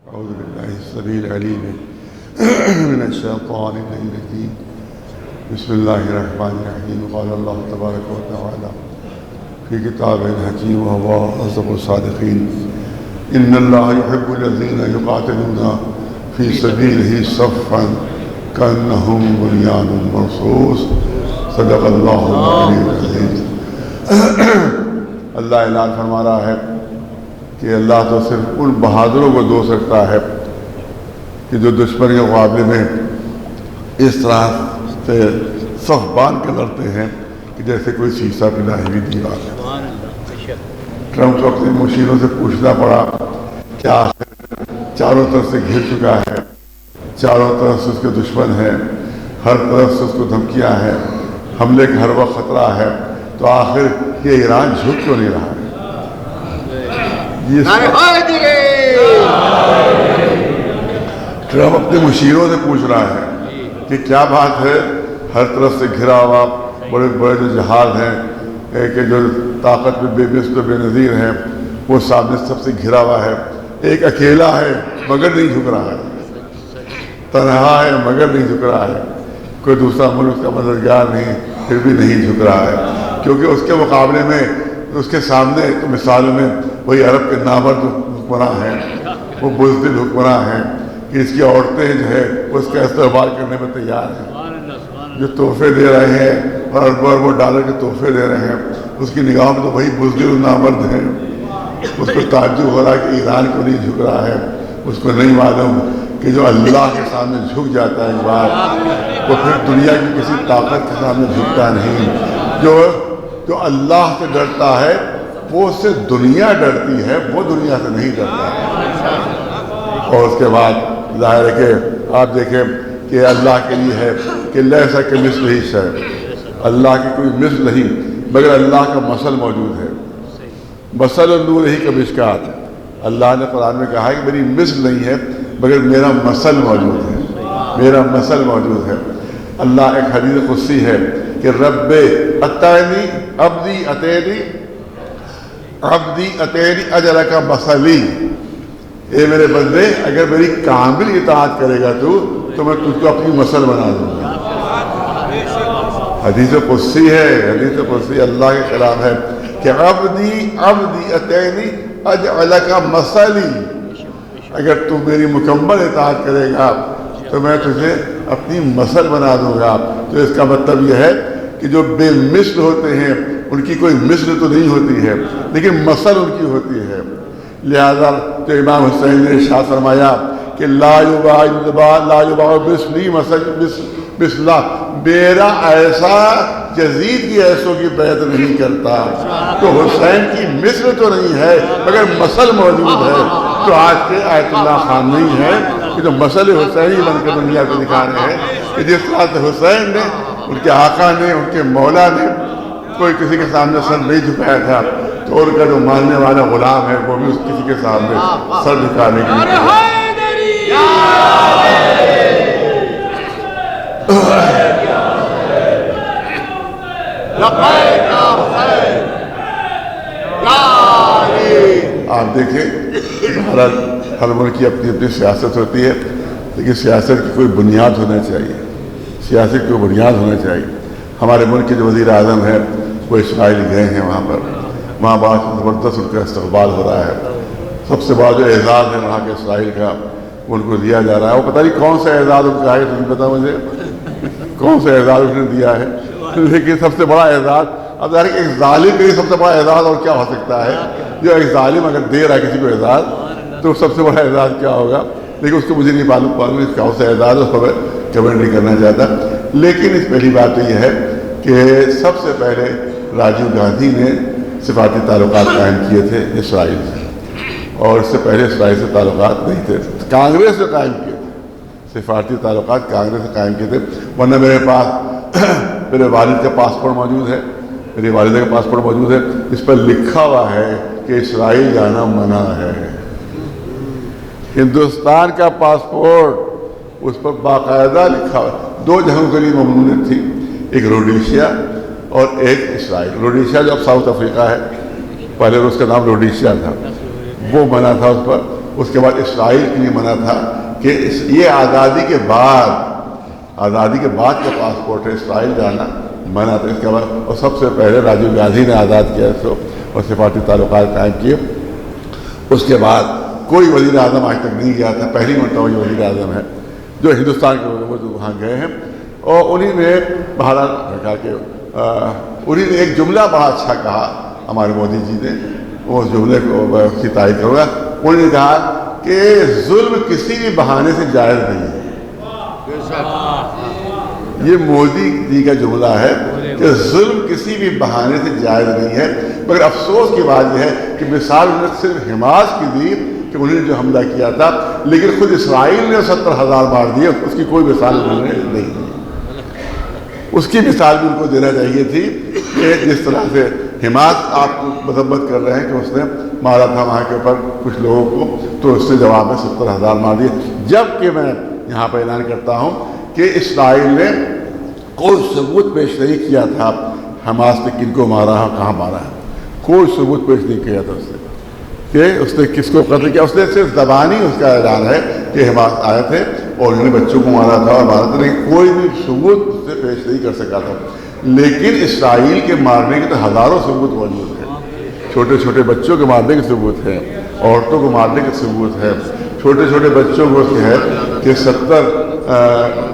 أعوذ بالله السميع العليم من الشيطان الرجيم. بسم الله الرحمن الرحيم. قال الله تبارك وتعالى في كتابه الحكيم وهو أصدق الصادقين: إن الله يحب الذين يقاتلون في سبيله صفا كأنهم بنيان مرصوص. صدق الله العلي العظيم. اللہ اعلان فرما رہا ہے کہ اللہ تو صرف ان بہادروں کو دوست رکھتا ہے کہ جو دشمن کے مقابلے میں اس طرح سے صف باندھ کے لڑتے ہیں کہ جیسے کوئی شیشہ پنائی ہوئی دیوار ہے۔ ٹرمپ کو اپنے مشیروں سے پوچھنا پڑا کیا چاروں طرف سے گھر چکا ہے، چاروں طرف سے اس کے دشمن ہیں، ہر طرف سے اس کو دھمکیاں ہیں، حملے کا ہر وقت خطرہ ہے، تو آخر یہ ایران جھک کیوں نہیں رہا ہے؟ ٹرمپ اپنے مشیروں سے پوچھ رہا ہے کہ کیا بات ہے، ہر طرف سے گھرا ہوا، بڑے بڑے جو جہاز ہیں کہ جو طاقت میں بے مثل و بے نظیر ہیں، وہ سامنے سب سے گھرا ہوا ہے، ایک اکیلا ہے مگر نہیں جھک رہا ہے، تنہا ہے مگر نہیں جھک رہا ہے، کوئی دوسرا ملک کا مددگار نہیں پھر بھی نہیں جھک رہا ہے، کیونکہ اس کے مقابلے میں اس کے سامنے مثالوں میں وہی عرب کے نامرد حکمراں ہیں، وہ بزدل حکمراں ہیں کہ اس کی عورتیں جو ہے اس کا استقبال کرنے میں تیار ہیں، جو تحفے دے رہے ہیں اور اربوں ڈالر کے تحفے دے رہے ہیں، اس کی نگاہوں میں تو وہی بزدل نامرد ہیں۔ اس کو تعجب ہو رہا ہے کہ ایران کو نہیں جھک رہا ہے، اس کو نہیں معلوم کہ جو اللہ کے سامنے جھک جاتا ہے ایک بار، وہ پھر دنیا کی کسی طاقت کے سامنے جھکتا نہیں۔ جو اللہ سے ڈرتا ہے وہ اس سے دنیا ڈرتی ہے، وہ دنیا سے نہیں ڈرتا ہے۔ اور اس کے بعد ظاہر ہے کہ آپ دیکھیں کہ اللہ کے لیے ہے کہ لیسا کمثلہ شیء، اللہ کی کوئی مثل نہیں مگر اللہ کا مثل موجود ہے۔ مثل نورہ کمشکوٰۃ، اللہ نے قرآن میں کہا ہے کہ میری مثل نہیں ہے مگر میرا مثل موجود ہے، میرا مثل موجود ہے۔ اللہ ایک حدیث قدسی ہے کہ رب اتینی عبدی اتینی اجرک مثلی، اے میرے بندے اگر میری کامل اطاعت کرے گا تو میں تجھ کو اپنی مثل بنا دوں گا۔ حدیث قدسی ہے، حدیث قدسی اللہ کے کلام ہے کہ عبدی اتینی اجعلک مثلی، اگر تو میری مکمل اطاعت کرے گا تو میں تجھے اپنی مثل بنا دوں گا۔ تو اس کا مطلب یہ ہے کہ جو بے مثل ہوتے ہیں ان کی کوئی مثل تو نہیں ہوتی ہے لیکن مثل ان کی ہوتی ہے۔ لہذا تو امام حسین نے ارشاد فرمایا کہ لا یباع مثلی مثلا، میرا ایسا یزید کی ایسوں کی بیعت نہیں کرتا۔ تو حسین کی مثل تو نہیں ہے مگر مثل موجود ہے۔ تو آج کے آیت اللہ خان نہیں ہے کہ جو مثل حسینی بن کر دنیا کو دکھا رہے ہیں کہ جس طرح سے حسین نے، ان کے آقا نے، ان کے مولا نے کوئی کسی کے سامنے سر نہیں جھکایا تھا، تو ان کا جو ماننے والا غلام ہے وہ بھی اس کسی کے سامنے سر جھکانے کی آپ دیکھیں ہر ملک کی اپنی اپنی سیاست ہوتی ہے، لیکن سیاست کی کوئی بنیاد ہونا چاہیے، سیاست کی کوئی بنیاد ہونا چاہیے۔ ہمارے ملک کے جو وزیر اعظم ہیں وہ اسرائیل گئے ہیں، وہاں بہت زبردست ان کا استقبال ہو رہا ہے۔ سب سے بڑا جو اعزاز ہے وہاں کے اسرائیل کا وہ ان کو دیا جا رہا ہے۔ وہ پتہ نہیں کون سا اعزاز ان کا ہے، تو نہیں پتا مجھے کون سا اعزاز انہوں نے دیا ہے، لیکن سب سے بڑا اعزاز، اب ظاہر ایک ظالم کے لیے سب سے بڑا اعزاز اور کیا ہو سکتا ہے؟ جو ایک ظالم اگر دے رہا ہے کسی کو اعزاز تو سب سے بڑا اعزاز کیا ہوگا؟ لیکن اس کو مجھے نہیں معلوم اس کا سے اعزاز اس پر کمنٹ نہیں کرنا چاہتا۔ لیکن اس پہلی بات تو یہ ہے کہ سب سے پہلے راجیو گاندھی نے سفارتی تعلقات قائم کیے تھے اسرائیل سے، اور اس سے پہلے اسرائیل سے تعلقات نہیں تھے، کانگریس نے قائم کیے تھے سفارتی تعلقات، کانگریس نے قائم کیے تھے۔ ورنہ میرے پاس میرے والد کا پاسپورٹ موجود ہے، میری والدہ کا پاسپورٹ موجود ہے، اس پر لکھا ہوا ہے کہ اسرائیل جانا منع ہے۔ ہندوستان کا پاسپورٹ اس پر باقاعدہ لکھا ہوا، دو جگہوں کے لیے ممنوعیت تھی، ایک روڈیشیا اور ایک اسرائیل۔ روڈیشیا جو اب ساؤتھ افریقہ ہے، پہلے اس کا نام روڈیشیا تھا، وہ منع تھا اس پر، اس کے بعد اسرائیل کے لیے منع تھا کہ یہ آزادی کے بعد کا پاسپورٹ ہے، اسرائیل جانا منع تھا اس کے بعد. اور سب سے پہلے راجیو گاندھی نے آزاد کیا اس کو اور سفارتی تعلقات قائم کیے. اس کے بعد کوئی وزیر اعظم آج تک نہیں گیا تھا، پہلی مرتبہ یہ وزیر اعظم ہے جو ہندوستان کے وہاں گئے ہیں. اور انہیں نے بہرحال کہا کہ انہیں نے ایک جملہ بڑا اچھا کہا ہمارے مودی جی نے، اس جملے کو کی تائید کروں گا. انہوں نے کہا کہ ظلم کسی بھی بہانے سے جائز نہیں ہے. یہ مودی جی کا جملہ ہے کہ ظلم کسی بھی بہانے سے جائز نہیں ہے. مگر افسوس کی بات یہ ہے کہ مثال انہوں نے صرف حماس کی دی کہ انہوں نے جو حملہ کیا تھا، لیکن خود اسرائیل نے 70,000 مار دیے، اس کی کوئی مثال انہوں نے نہیں دی. اس کی مثال بھی ان کو دینا چاہیے تھی کہ جس طرح سے حماس آپ کو مذمت کر رہے ہیں کہ اس نے مارا تھا وہاں کے اوپر کچھ لوگوں کو، تو اس نے جواب میں 70,000 مار دیے. جبکہ میں یہاں پہ اعلان کرتا ہوں کہ اسرائیل نے کوئی ثبوت پیش نہیں کیا تھا حماس نے کن کو مارا ہے، کہاں مارا ہے. کوئی ثبوت پیش نہیں کیا تھا اس نے کہ اس نے کس کو قتل کیا. اس نے صرف زبانی اس کا اعلان ہے کہ حماس آئے تھے اور انہوں نے بچوں کو مارا تھا اور مارا تھا، لیکن کوئی بھی ثبوت اس سے پیش نہیں کر سکا تھا. لیکن اسرائیل کے مارنے کے تو ہزاروں ثبوت موجود ہیں. چھوٹے چھوٹے بچوں کے مارنے کے ثبوت ہیں، عورتوں کو مارنے کے ثبوت ہے. چھوٹے چھوٹے بچوں کو ہے کہ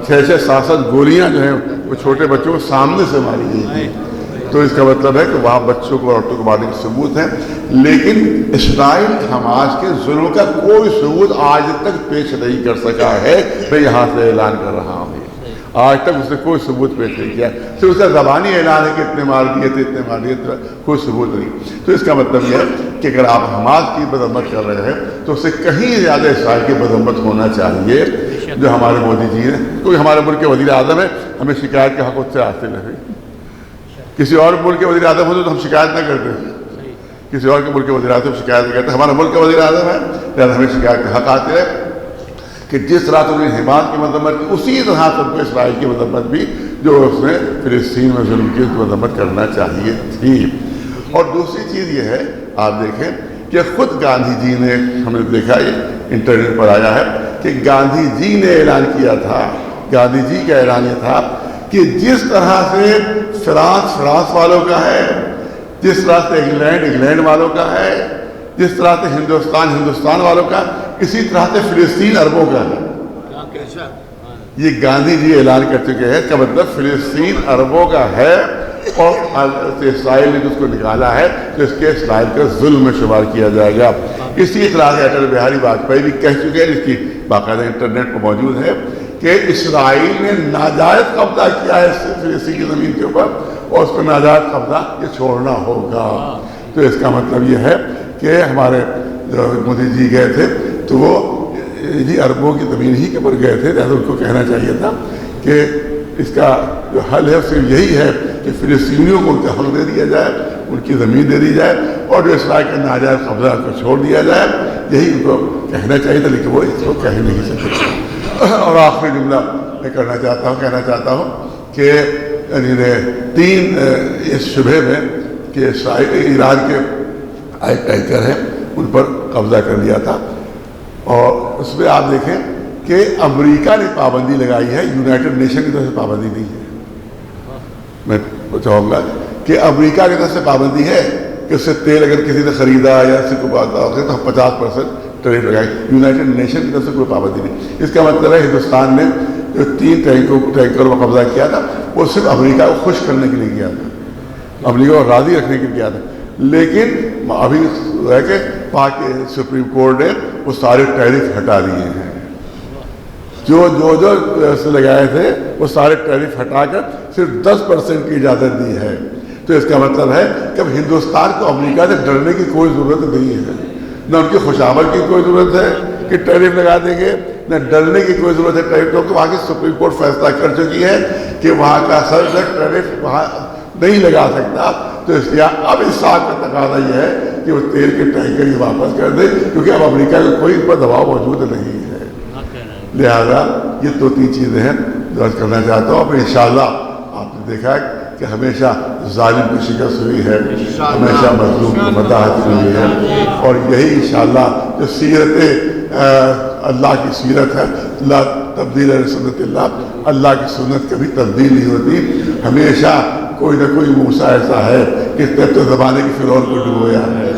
6-7 گولیاں جو ہیں وہ چھوٹے بچوں کو سامنے سے ماری گئی تھی. تو اس کا مطلب ہے کہ وہاں بچوں کو عورتوں کو مارنے کے ثبوت ہیں. لیکن اسرائیل حماس کے ظلم کا کوئی ثبوت آج تک پیش نہیں کر سکا ہے. میں یہاں سے اعلان کر رہا ہوں، آج تک اس نے کوئی ثبوت پیش نہیں کیا. صرف اس کا زبانی اعلان ہے کہ اتنے مار دیے تھے، اتنے مار دیے تھے، کوئی ثبوت نہیں. تو اس کا مطلب یہ ہے کہ اگر آپ حماس کی مذمت کر رہے ہیں تو اس سے کہیں زیادہ اسرائیل کی مذمت ہونا چاہیے جو ہمارے مودی جی ہیں. کوئی ہمارے ملک کے وزیر اعظم ہے، ہمیں شکایت کا حق اس سے حاصل ہے. کسی اور ملک کے وزیر اعظم ہوتے تو ہم شکایت نہ کرتے، کسی اور کے ملک کے وزیر اعظم شکایت نہیں کرتے. ہمارا ملک کا وزیر اعظم ہے لہٰذا ہمیں شکایت کا حق آتے ہے کہ جس طرح تم نے حماس کی مذمت کی اسی طرح تم کو اسرائیل کی مذمت بھی جو اس نے فلسطین میں ظلم کی اس کی مذمت کرنا چاہیے تھی. اور دوسری چیز یہ ہے، آپ دیکھیں کہ خود گاندھی جی نے، ہم نے دیکھا یہ انٹرنیٹ پر آیا ہے کہ گاندھی جی نے اعلان کیا تھا، گاندھی جی کا اعلان یہ تھا کہ جس طرح سے فرانس والوں کا ہے، جس طرح سے انگلینڈ والوں کا ہے، جس طرح سے ہندوستان والوں کا، اسی طرح سے فلسطین عربوں کا ہے. یہ گاندھی جی اعلان کر چکے ہیں کہ مطلب فلسطین عربوں کا ہے اور اسرائیل نے جس کو نکالا ہے تو اس کے اسرائیل کا ظلم میں شمار کیا جائے گا. اسی طرح سے اٹل بہاری واجپئی بھی کہہ چکے ہیں، اس کی باقاعدہ انٹرنیٹ پر موجود ہے کہ اسرائیل نے ناجائز قبضہ کیا ہے فلسطین کی زمین کے اوپر اور اس کو ناجائز قبضہ یہ چھوڑنا ہوگا. تو اس کا مطلب یہ ہے کہ ہمارے مودی جی گئے تھے تو وہ عربوں کی زمین ہی کے اوپر گئے تھے، لہٰذا ان کو کہنا چاہیے تھا کہ اس کا جو حل ہے صرف یہی ہے کہ فلسطینیوں کو ان کا حق دے دیا جائے، ان کی زمین دے دی جائے اور جو اسرائیل کا ناجائز قبضہ کو چھوڑ دیا جائے. یہی ان کو کہنا چاہیے تھا، لیکن وہ اس کو کہہ نہیں سکتے. اور آخری جملہ میں کہنا چاہتا ہوں کہ تین اس شبہ میں کہ ایران کے ٹینکر ہیں ان پر قبضہ کر لیا تھا. اور اس میں آپ دیکھیں کہ امریکہ نے پابندی لگائی ہے، یونائٹڈ نیشن کی طرف سے پابندی نہیں ہے. میں چاہوں گا کہ امریکہ کی طرف سے پابندی ہے کہ اس سے تیل اگر کسی نے خریدا یا اس سے کوئی بات ہو تو 50% ٹیرف لگائے. یونائٹڈ نیشن کی طرف سے کوئی پابندی نہیں. اس کا مطلب ہے ہندوستان نے جو 3 ٹینکروں پر قبضہ کیا تھا وہ صرف امریکہ کو خوش کرنے کے لیے کیا تھا، امریکہ کو راضی رکھنے کے لیے کیا تھا. لیکن ابھی ہے کہ پاک سپریم کورٹ نے وہ سارے ٹیرف ہٹا دیے ہیں، جو لگائے تھے وہ سارے ٹیرف ہٹا کر صرف 10% کی اجازت دی ہے. تو اس کا مطلب ہے کہ اب ہندوستان کو امریکہ سے ڈرنے کی کوئی ضرورت نہیں ہے، نہ ان کی خوشامد کی کوئی ضرورت ہے کہ ٹیرف لگا دیں گے، نہ ڈرنے کی کوئی ضرورت ہے. ٹیرف کیونکہ وہاں کی سپریم کورٹ فیصلہ کر چکی ہے کہ وہاں کا صدر ٹیرف وہاں نہیں لگا سکتا. تو اس لیے اب اس سال کا تقاضا یہ ہے کہ وہ تیل کے ٹینکر ہی واپس کر دے، کیونکہ اب امریکہ کا کوئی ان پر دباؤ موجود نہیں ہے. لہذا یہ 2-3 چیزیں ہیں جو عرض کرنا چاہتا ہوں. اب انشاءاللہ آپ نے دیکھا ہے کہ ہمیشہ ظالم کی شکست ہوئی ہے، ہمیشہ مظلوم کی فتح ہوئی ہے، اور یہی انشاءاللہ جو سیرت اللہ کی سیرت ہے، لا تبدیل سنت اللہ، اللہ کی سنت کبھی تبدیل نہیں ہوتی، ہمیشہ کوئی نہ کوئی موسیٰ ایسا ہے کہ طب زمانے کی فرعون کو ڈبویا ہے،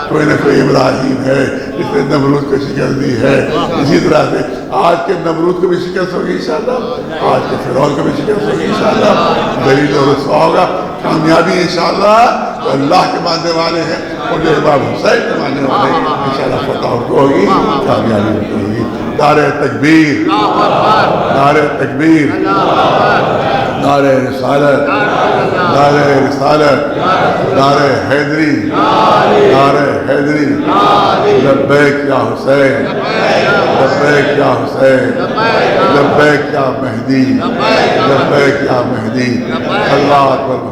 کوئی نہ کوئی ابراہیم ہے جس نے نمرود کو شکست دی ہے، اسی طرح سے آج کے نمرود کو بھی شکست ہوگی انشاءاللہ، آج کے فرعون کو بھی شکست ہوگی انشاءاللہ، ذلیل و رسوا ہوگا، کامیابی انشاءاللہ تو اللہ کے ماننے والے ہیں، اور جو امام حسین کے ماننے والے ہیں انشاءاللہ فتح ان کو ہوگی، کامیابی ان کو ہوگی۔ نعرہ تکبیر، نعرہ تکبیر، نعرہ رسالت، نعرہ رسالت، نعرہ حیدری، نعرہ حیدری، لبیک یا حسین، لبیک یا حسین، لبیک یا مہدی، لبیک یا مہدی، اللہ اکبر۔